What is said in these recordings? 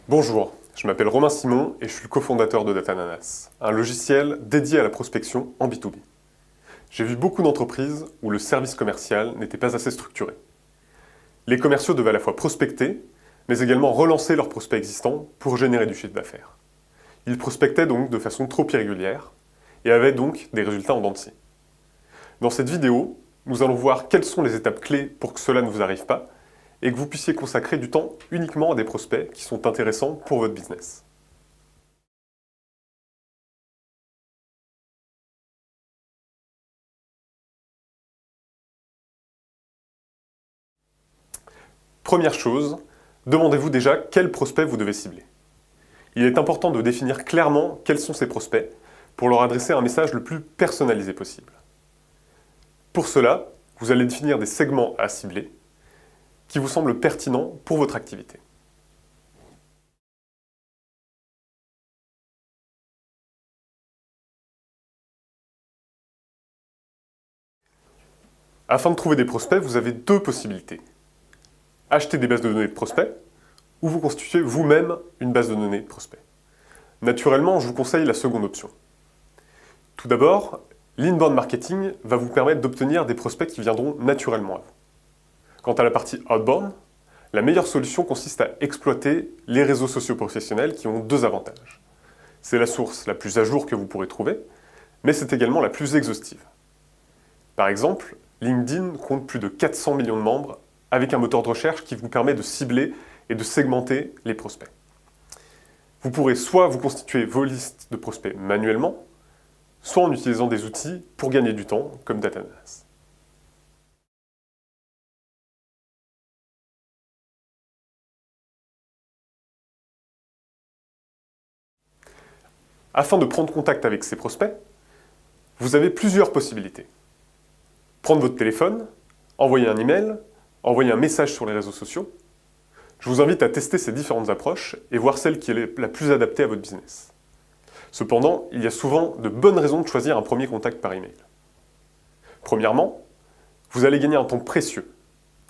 Bonjour, je m'appelle Romain Simon et je suis le cofondateur de Datananas, un logiciel dédié à la prospection en B2B. J'ai vu beaucoup d'entreprises où le service commercial n'était pas assez structuré. Les commerciaux devaient à la fois prospecter, mais également relancer leurs prospects existants pour générer du chiffre d'affaires. Ils prospectaient donc de façon trop irrégulière et avaient donc des résultats en dents de scie. Dans cette vidéo, nous allons voir quelles sont les étapes clés pour que cela ne vous arrive pas et que vous puissiez consacrer du temps uniquement à des prospects qui sont intéressants pour votre business. Première chose, demandez-vous déjà quels prospects vous devez cibler. Il est important de définir clairement quels sont ces prospects pour leur adresser un message le plus personnalisé possible. Pour cela, vous allez définir des segments à cibler qui vous semblent pertinents pour votre activité. Afin de trouver des prospects, vous avez deux possibilités. Acheter des bases de données de prospects ou vous constituer vous-même une base de données de prospects. Naturellement, je vous conseille la seconde option. Tout d'abord, l'inbound marketing va vous permettre d'obtenir des prospects qui viendront naturellement à vous. Quant à la partie outbound, la meilleure solution consiste à exploiter les réseaux sociaux professionnels qui ont deux avantages. C'est la source la plus à jour que vous pourrez trouver, mais c'est également la plus exhaustive. Par exemple, LinkedIn compte plus de 400 millions de membres avec un moteur de recherche qui vous permet de cibler et de segmenter les prospects. Vous pourrez soit vous constituer vos listes de prospects manuellement, soit en utilisant des outils pour gagner du temps, comme Datananas. Afin de prendre contact avec ces prospects, vous avez plusieurs possibilités. Prendre votre téléphone, envoyer un email, envoyer un message sur les réseaux sociaux. Je vous invite à tester ces différentes approches et voir celle qui est la plus adaptée à votre business. Cependant, il y a souvent de bonnes raisons de choisir un premier contact par email. Premièrement, vous allez gagner un temps précieux.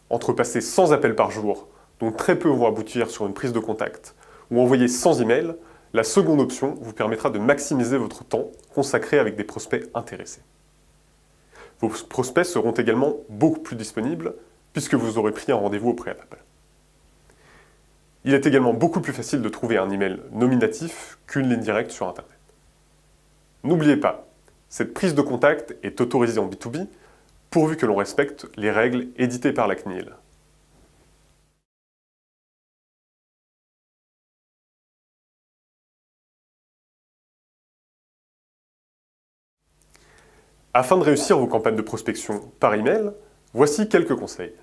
Entre passer 100 appels par jour, dont très peu vont aboutir sur une prise de contact, ou envoyer 100 emails, la seconde option vous permettra de maximiser votre temps consacré avec des prospects intéressés. Vos prospects seront également beaucoup plus disponibles puisque vous aurez pris un rendez-vous au préalable. Il est également beaucoup plus facile de trouver un email nominatif qu'une ligne directe sur Internet. N'oubliez pas, cette prise de contact est autorisée en B2B pourvu que l'on respecte les règles éditées par la CNIL. Afin de réussir vos campagnes de prospection par email, voici quelques conseils.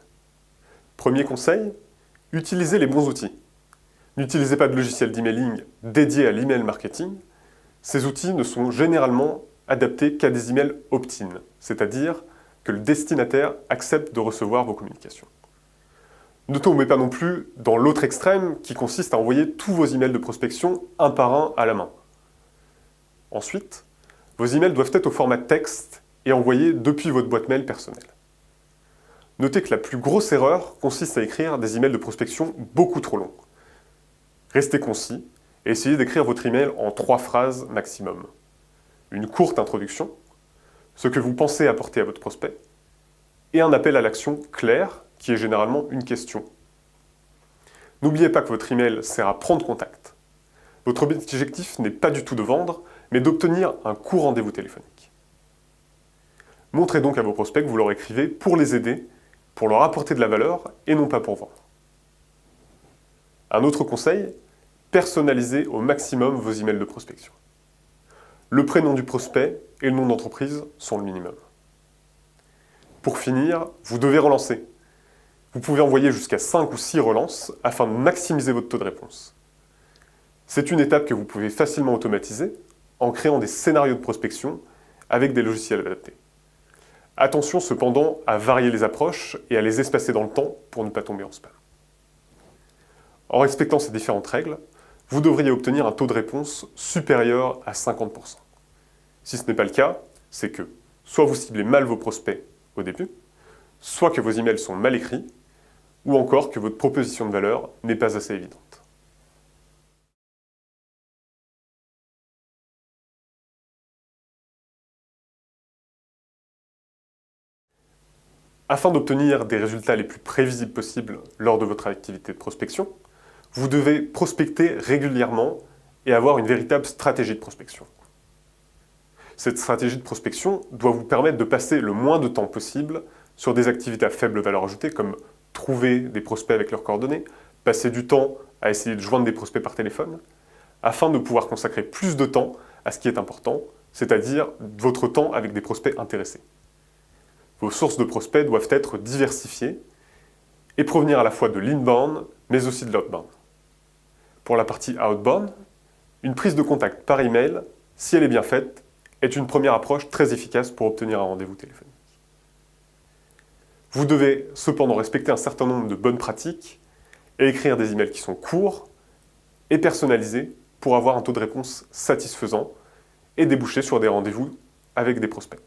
Premier conseil, utilisez les bons outils. N'utilisez pas de logiciel d'emailing dédié à l'email marketing. Ces outils ne sont généralement adaptés qu'à des emails opt-in, c'est-à-dire que le destinataire accepte de recevoir vos communications. Ne tombez pas non plus dans l'autre extrême qui consiste à envoyer tous vos emails de prospection un par un à la main. Ensuite, vos emails doivent être au format texte et envoyés depuis votre boîte mail personnelle. Notez que la plus grosse erreur consiste à écrire des emails de prospection beaucoup trop longs. Restez concis et essayez d'écrire votre email en 3 phrases maximum. Une courte introduction, ce que vous pensez apporter à votre prospect, et un appel à l'action clair qui est généralement une question. N'oubliez pas que votre email sert à prendre contact. Votre objectif n'est pas du tout de vendre, mais d'obtenir un court rendez-vous téléphonique. Montrez donc à vos prospects que vous leur écrivez pour les aider, pour leur apporter de la valeur et non pas pour vendre. Un autre conseil, personnalisez au maximum vos emails de prospection. Le prénom du prospect et le nom d'entreprise sont le minimum. Pour finir, vous devez relancer. Vous pouvez envoyer jusqu'à 5 ou 6 relances afin de maximiser votre taux de réponse. C'est une étape que vous pouvez facilement automatiser en créant des scénarios de prospection avec des logiciels adaptés. Attention cependant à varier les approches et à les espacer dans le temps pour ne pas tomber en spam. En respectant ces différentes règles, vous devriez obtenir un taux de réponse supérieur à 50%. Si ce n'est pas le cas, c'est que soit vous ciblez mal vos prospects au début, soit que vos emails sont mal écrits, ou encore que votre proposition de valeur n'est pas assez évidente. Afin d'obtenir des résultats les plus prévisibles possibles lors de votre activité de prospection, vous devez prospecter régulièrement et avoir une véritable stratégie de prospection. Cette stratégie de prospection doit vous permettre de passer le moins de temps possible sur des activités à faible valeur ajoutée comme trouver des prospects avec leurs coordonnées, passer du temps à essayer de joindre des prospects par téléphone, afin de pouvoir consacrer plus de temps à ce qui est important, c'est-à-dire votre temps avec des prospects intéressés. Vos sources de prospects doivent être diversifiées et provenir à la fois de l'inbound, mais aussi de l'outbound. Pour la partie outbound, une prise de contact par email, si elle est bien faite, est une première approche très efficace pour obtenir un rendez-vous téléphonique. Vous devez cependant respecter un certain nombre de bonnes pratiques et écrire des emails qui sont courts et personnalisés pour avoir un taux de réponse satisfaisant et déboucher sur des rendez-vous avec des prospects.